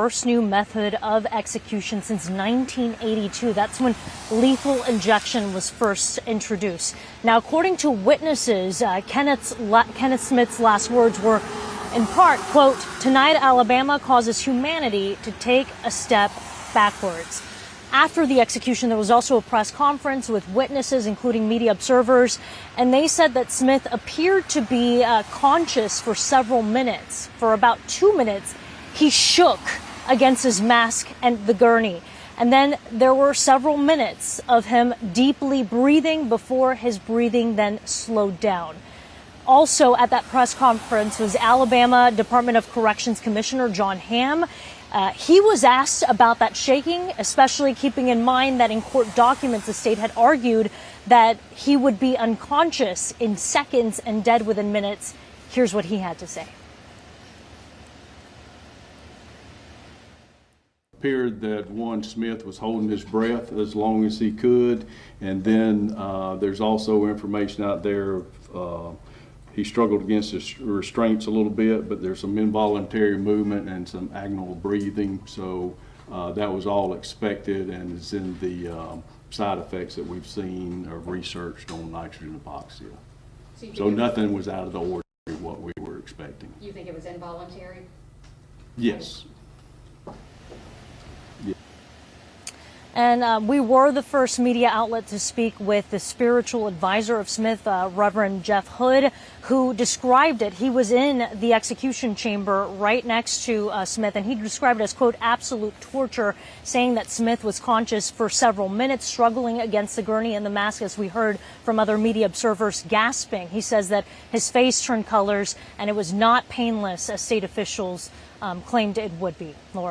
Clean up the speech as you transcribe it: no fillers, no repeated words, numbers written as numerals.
first new method of execution since 1982. That's when lethal injection was first introduced. Now, according to witnesses, Kenneth Smith's last words were, in part, quote, "Tonight, Alabama causes humanity to take a step backwards." After the execution, there was also a press conference with witnesses, including media observers, and they said that Smith appeared to be conscious for several minutes. For about 2 minutes, he shook against his mask and the gurney. And then there were several minutes of him deeply breathing before his breathing then slowed down. Also at that press conference was Alabama Department of Corrections Commissioner John Hamm. He was asked about that shaking, especially keeping in mind that in court documents, the state had argued that he would be unconscious in seconds and dead within minutes. Here's what he had to say. Appeared that Smith was holding his breath as long as he could, and then there's also information out there. He struggled against his restraints a little bit, but there's some involuntary movement and some agonal breathing. So that was all expected and is in the side effects that we've seen or researched on nitrogen hypoxia. So nothing was out of the ordinary what we were expecting. You think it was involuntary? Yes. And we were the first media outlet to speak with the spiritual advisor of Smith, Reverend Jeff Hood, who described it. He was in the execution chamber right next to Smith, and he described it as, quote, absolute torture, saying that Smith was conscious for several minutes, struggling against the gurney and the mask, as we heard from other media observers, gasping. He says that his face turned colors and it was not painless, as state officials claimed it would be. Laura.